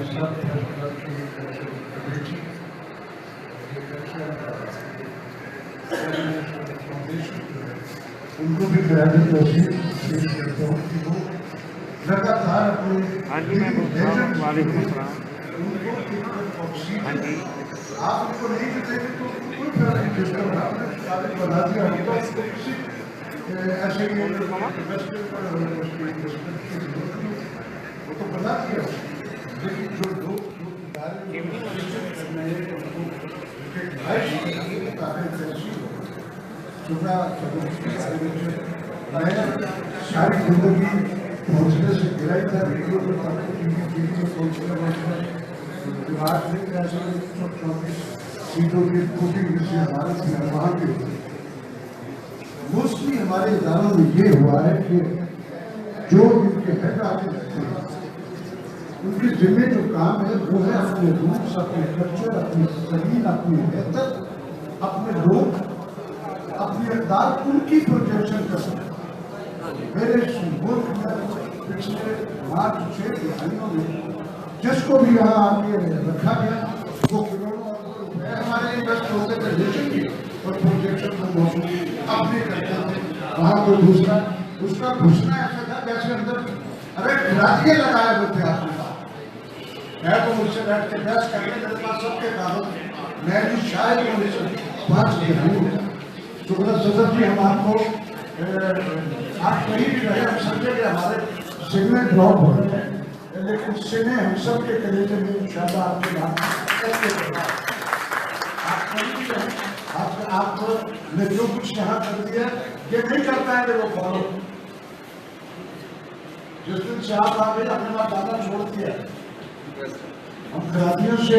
Sub committee foundation उनको भी credit पेश करता हूँ कि वो लगातार अपने आप उनको नहीं देते तो कोई फर्क नहीं पड़ता। आपने काबिल बना दिया होगा तो किसी ऐसे वो तो बना दिया, लेकिन जो लोग मैं सारी जिंदगी पहुँचने से गिरा ही था रेडियो पर दिमाग में ऐसे 134 सीटों की वोटिंग जिससे हमारे वहाँ की मोस्टली हमारे इदारों में ये हुआ है कि जो इनके हेड आगे रहते हैं उनके जिम्मे जो काम है वो है अपने रूट्स, अपने कल्चर, अपनी जमीन, अपनी बेहतर, अपने लोग, अपनी अकदार, उनकी प्रोटेक्शन करना। मेरे मुल्क में पिछले 5-6 दिहाइयों में जिसको भी यहाँ आके रखा गया वो करोड़ों रुपए हमारे इन्वेस्ट होते थे लेकिन की और प्रोजेक्शन को अपने करते थे। वहाँ को दूसरा उसका घुसना ऐसा था जैसे अंदर अरे रातियाँ लगाए हुए थे आपके पास है तो मुझसे बैठ के बहस करके मेरे पास सबके कागज मैं भी शायद मुझसे 5 शुक्र सदर जी हम आपको आप कहीं भी रहे हम समझे कि हमारे सिग्नल ड्रॉप हो रहे हैं लेकिन सिने हम सबके कलेजे में इंशाल्लाह आपके नाम आपने जो कुछ यहाँ कर दिया ये नहीं कर पाएंगे वो फॉलो। जिस दिन से आप आ गए अपने पास दादा छोड़ दिया हम खराबियों से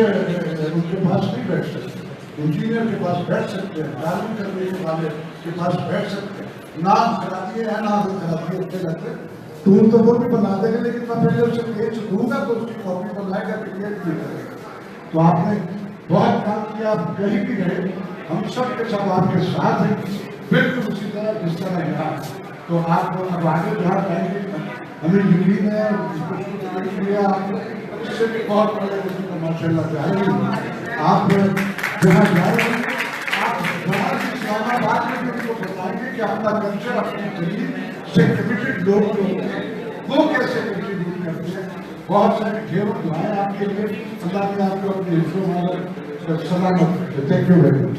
उनके पास नहीं बैठ सकते, इंजीनियर के पास बैठ सकते हैं, गार्मेंट करने वाले के पास बैठ सकते हैं। नाम खराबी है नाम खराबी होते रहते टूल तो वो भी बना देंगे लेकिन मैं पहले उसे पेज दूंगा तो उसकी कॉपी बनाएगा क्रिएट भी करेगा। तो आपने बहुत काम किया, आप कहीं भी रहे हम सब के सब आपके साथ हैं बिल्कुल उसी तरह जिस तरह यहाँ। तो आप अब आगे जहाँ जाएंगे हमें यूपी में इससे भी बहुत बड़े माशाल्लाह जाएंगे आप जहाँ जाएंगे आप इस्लामाबाद में भी उनको बताएंगे कि अपना कल्चर अपनी जमीन से कमिटेड लोग जो होते हैं वो कैसे कंट्रीब्यूट करते हैं। बहुत सारे ढेरों दुआएं आपके लिए, अल्लाह ने आपको अपने हिस्सों में सलामत रखे। Thank you very much.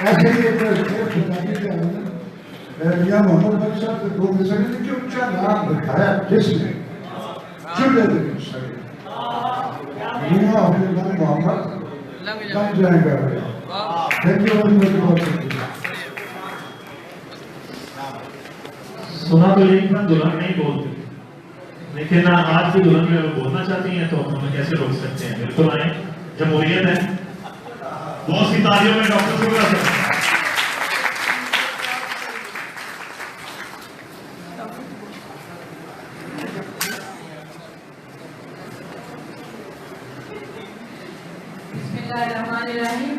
ऐसे ही एक मियाँ मोहम्मद बख्श साहब ने 2 मिसर के ऊंचा नाम दिखाया किसने जुल्ले मियाँ अब्दुल्लाह मोहम्मद बन जाएगा। Thank you very much. सुना तो यही था दुल्हन नहीं बोलती, लेकिन आज भी दुल्हन में बोलना चाहती हैं तो हम कैसे रोक सकते हैं। बिल्कुल आए, जमहूरियत है। बहुत सी तालियों में डॉक्टर शुक्ला सर।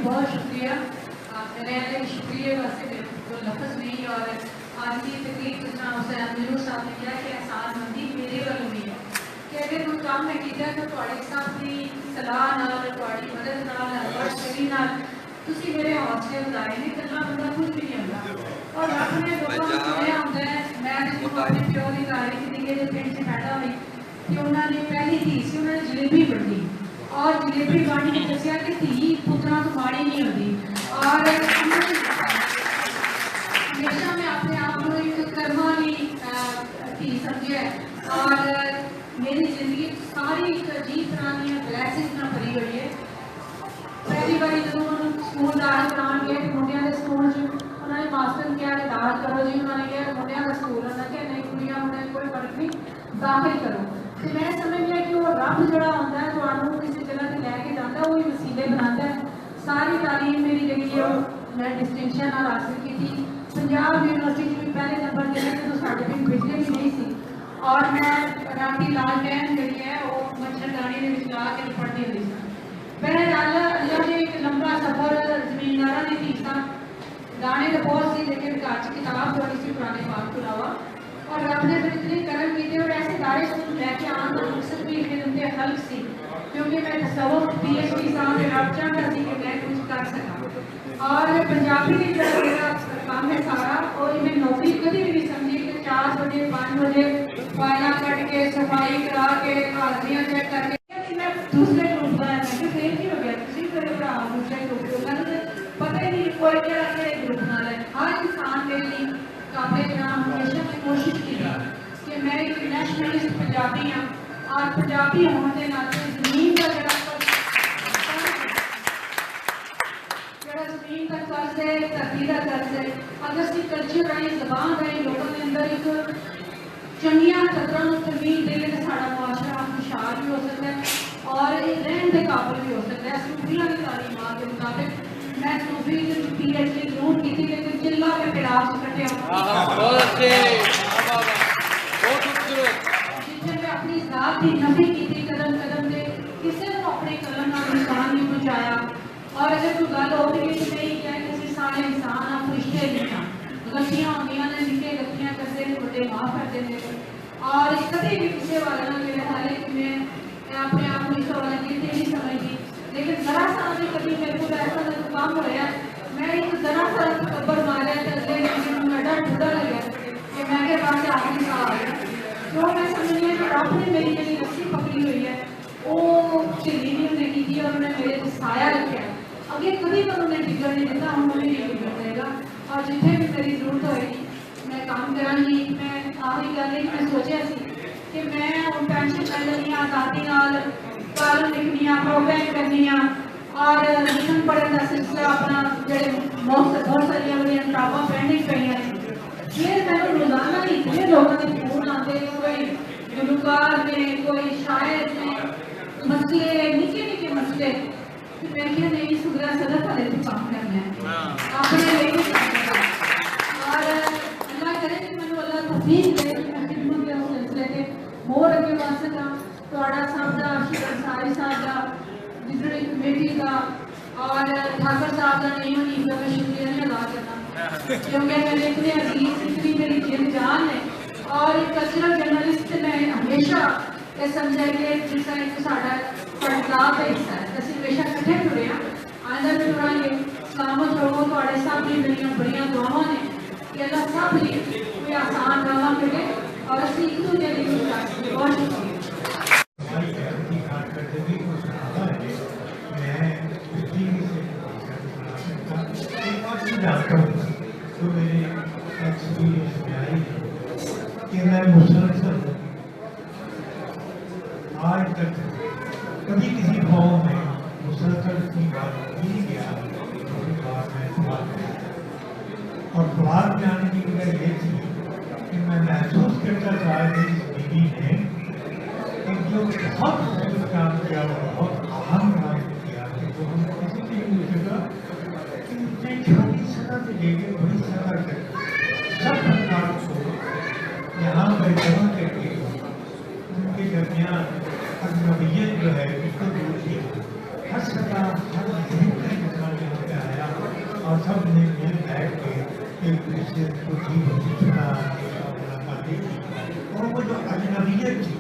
बहुत शुक्रिया। मैंने शुक्रिया वैसे तो लफ्ज नहीं और आज की तकलीफ जितना उसे अमीर साहब ने किया कि एहसान मंदी मेरे वालों भी है कि अगर कोई काम मैं किया तो थोड़े साथ की सलाह नाल थोड़ी मदद नाल बख्शरी नाल तुसी मेरे हौसले बढ़ाए ने कल्ला बंदा कुछ भी नहीं होता और अपने लोगों को चुनिया होता है। मैं जो अपने प्यो की गाड़ी की दिखे जो पिंड से पैदा हुई कि उन्होंने पहली थी सी उन्होंने जलेबी बढ़ी और जलेबी बांटी ने दसिया कि धी पुत्रा तो माड़ी नहीं होती और हमेशा मैं अपने आप को एक कर्मा दी समझे और मेरी जिंदगी सारी एक अजीब तरह की ब्लैसिंग ना भरी हुई है। पहली बार जो स्कूल दाखिल कराने गए मुंडिया के स्कूल उन्होंने मास्टर ने कहा दाखिल करो जी, उन्होंने कहा मुंडिया का स्कूल उन्होंने कहा नहीं कुड़ियां मुंडे कोई फर्क नहीं दाखिल करो। तो मैं समझ लिया कि वो रब जोड़ा होता है तो किसी जगह से लैके जाता है वही वसीले बनाता है। सारी तालीम मेरी जी मैं डिस्टिंक्शन और हासिल की थी। पंजाब यूनिवर्सिटी में पहले नंबर देने तो साढ़े पिंड बिजली भी नहीं थी और मैं राती लालटैन जी है वो मच्छरदानी के ला के पढ़ती हुई थी। बहरहाल अल्लाह ने एक लंबा सफर जमींदारा ने थी गाने तो बहुत सी लेकिन घर किताब थोड़ी सी पुराने पाक के अलावा और रब ने फिर इतने कर्म किए और ऐसे सारे स्कूल लैके आने का मकसद भी एक उनके हल्क सी, क्योंकि मैं तसव्वुर PhD साहब ने रब चाहता सी कि मैं कुछ कर सका। और पंजाबी में जो मेरा काम है सारा, और मैं नौकरी कभी भी नहीं समझी कि 4 बजे 5 बजे फाइल कट के सफाई करा के हाजिरियाँ चेक करके मैं दूसरे ग्रुप का है, मैं फिर की हो गया किसी तरह भरा दूसरे ग्रुप को, मैंने पता ही नहीं कोई क्या ग्रुप ना है। हर इंसान के लिए काबिल नाम हमेशा मैं कोशिश की कि मैं एक नेशनलिस्ट पंजाबी हाँ, और पंजाबी होने के नाते जमीन का जमीन का कर्ज है, धरती का कर्ज है। अगर असं कल्चर राही जबान राही लोगों के अंदर एक चंगिया कदर तमीज देंगे तो साड़ा मुआशरा खुशहाल भी हो सकता है और रहने के काबिल भी हो सकता है। सूफिया की तालीमात के मुताबिक मैं सूफी PhD जरूर की थी, लेकिन चिल्ला के खिलाफ से कटे जिसने मैं अपनी जात की नफी की थी कदम कदम से, किसी को अपने कलम का नुकसान नहीं पहुँचाया। और अगर कोई गल हो रही है तो नहीं क्या कि सारे इंसान आ फरिश्ते नहीं हाँ, गलतियाँ होंगे ने निके गलतियाँ करते हैं, बड़े माफ़ करते हैं। और कभी भी किसी वाले ना मेरे हाल है कि मैं अपने आप को इस वाले गिनती नहीं समझती, लेकिन जरा सा भी कभी मेरे को ऐसा काम हो रहा मैं एक जरा सा कब्बर मारा तो अगले दिन मेरा ढूंढा लगा कि मैं के पास आखिरी सा आ गया। तो मैं समझ लिया कि आपने मेरी जी रस्सी पकड़ी हुई है वो झिली भी उन्हें की थी और उन्हें मेरे साया रखा अगे कभी भी उन्हें डिगर नहीं देता, हम उन्हें नहीं डिगर देगा। और जितने भी मेरी जरूरत होगी मैं काम करांगी। मैं आखिरी गल एक मैं सोचा कि मैं हम पेंशन ले लेनी आज़ादी नाल कल लिखनिया प्रोग्राम करनिया और लिखन पढ़ने का सिलसिला अपना जो बहुत सारिया मेरी किताबा पेंडिंग पे फिर मैं रोजाना इतने लोगों के फोन आते, कोई गुलकार ने कोई शायर ने मसले निके निके मसले, मैं क्या नहीं सुधरा सदर वाले भी काम करना है अपने लेके और अल्लाह करे कि मैंने अल्लाह तौफीक दे कि मैं खिदमत के सिलसिले के मोर अगे बढ़ सका। थोड़ा साहब का अंसारी साहब का जितनी कमेटी का और ठाकर साहब का नहीं होनी का मैं शुक्रिया नहीं अदा करना, क्योंकि मेरे इतने अजीज इतनी मेरी जिन जान है। और एक कल्चरल जर्नलिस्ट मैं हमेशा ये समझा कि जिसका एक साड़ा पंजाब का हिस्सा है, असं हमेशा कट्ठे जुड़े हाँ, आंदा भी जुड़ांगे। सलामत रहो, थोड़े सब लिए मेरिया बड़िया दुआवां ने कि अल्लाह सब लिए कोई आसान राह मिले और असं एक दूसरे की कुछ कर सकें। बहुत शुक्रिया। तो मेरे एक्सपीरियंस में आई कि मैं मुसलसल आज तक कभी किसी फॉर्म में मुसलसल की बात नहीं किया और बात में आने की वजह ये थी कि मैं महसूस करता था मेरी जिंदगी में कि जो बहुत खूबसूरत काम किया और बहुत अहम काम किया कि वो हम किसी भी मुझे छोटी सतह से लेकर बड़ी सतह तक सब सरकार को यहाँ पर जमा करके उनके दरमियान अजनबियत जो है उसको दूर किया। हर सतह हर इंसान यहाँ पे आया और सब ने मिल बैठ के एक दूसरे को मुलाकात की और वो जो अजनबियत थी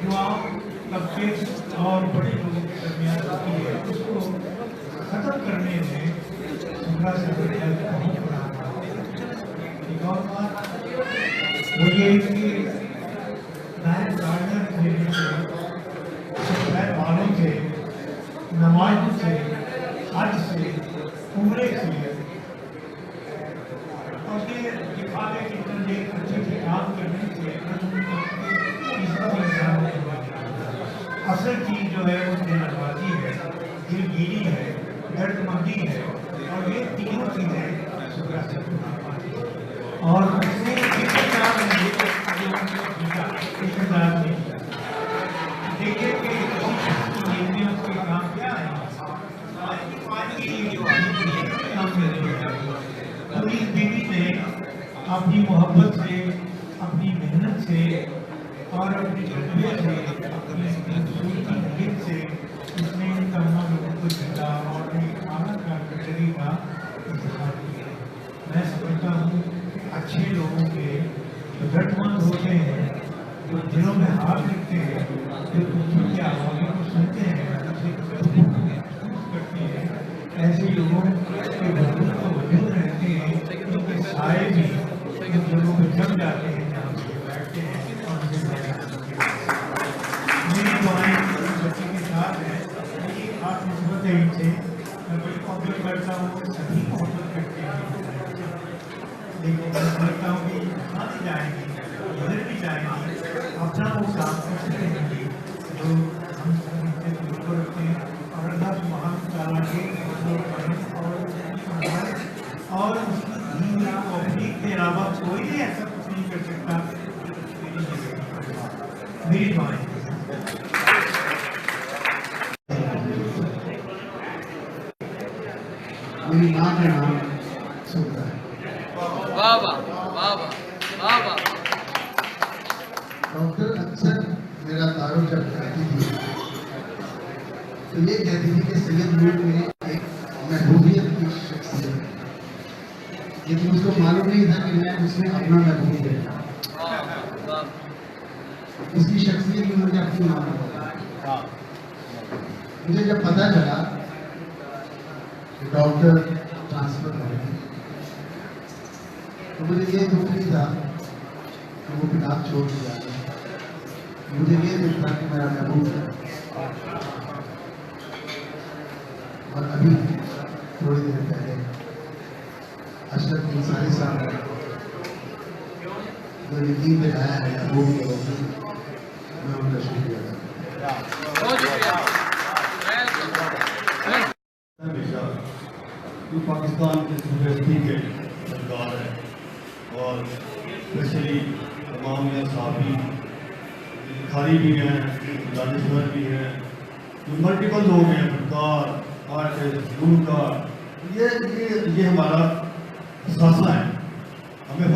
जो आप तबके और बड़े लोगों के दरमियान होती है उसको खत्म करने में सुबह से बहुत बड़ा एक और बात वो ये कि नायब गार्डनर थे वालों से नमाज से हज से उम्रे से और ये दिखावे की तरह अच्छे से काम करने से असल चीज जो है वो दिलनवाजी है, दिलगिरी है, दर्दमंदी है और ये तीनों चीजें सुबह से और उसने देखिए कि उसके काम क्या है पूरी बीवी ने अपनी मोहब्बत से अपनी मेहनत से और अपनी जज्बे से अपनी खूबसूरती नीयत से उसने तमाम लोगों को जीता और एक आला कारकर्दगी का इजहार किया। मैं समझता हूँ अच्छे लोगों के जो जरूरतमंद होते हैं, जो दिलों में हाथ रखते हैं, जो दूसरों की आवाज़ों को सुनते हैं, दूसरे को महसूस करते हैं, ऐसे लोगों के वजूद को वजूद रहते हैं, उनके साए भी इन लोगों को जम जाते हैं जहाँ पे बैठते हैं और उनसे मेरी दुआएं बच्चे के साथ है। मेरी खास नस्बत है इनसे, मैं बड़ी मोहब्बत करता हूँ, सभी मोहब्बत करते हैं, लेकिन मैं समझता हूँ कि यहाँ भी जाएंगे, इधर भी जाएंगे, अपना वो काम करते रहेंगे जो हम सबसे जुड़ रखते हैं। और अल्लाह सुब्हान तआला के और उसकी दीन या तौफीक के अलावा कोई भी ऐसा कुछ नहीं कर सकता। मेरी दुआएं मेरी माँ का नाम सुनता है। बाबा बाबा बाबा डॉक्टर अक्सर मेरा तारुफ जब करती थी तो ये कहती थी कि सैयद नूर में एक महबूबियत की शख्सियत है, लेकिन उसको मालूम नहीं था कि मैं उसमें अपना महबूब है। उसकी शख्सियत में मुझे अपनी मालूम है। मुझे जब पता चला कि डॉक्टर ट्रांसफर हो गए तो मुझे ये दुख नहीं था कि वो किताब छोड़ दिया, मुझे ये दुख था कि मेरा महबूब है। और अभी थोड़ी देर पहले अशरफ अंसारी साहब जो यकीन दिखाया है महबूब के वक्त, मैं उनका शुक्रिया करता हूँ। जो पाकिस्तान के सूबे के सरकार है और स्पेशली तमाम में साफी खारी भी हैं, दानिश्वर भी हैं, जो मल्टीपल लोग हैं, फनकार आर्टिस्ट गुलकार, ये हमारा सासा है। हमें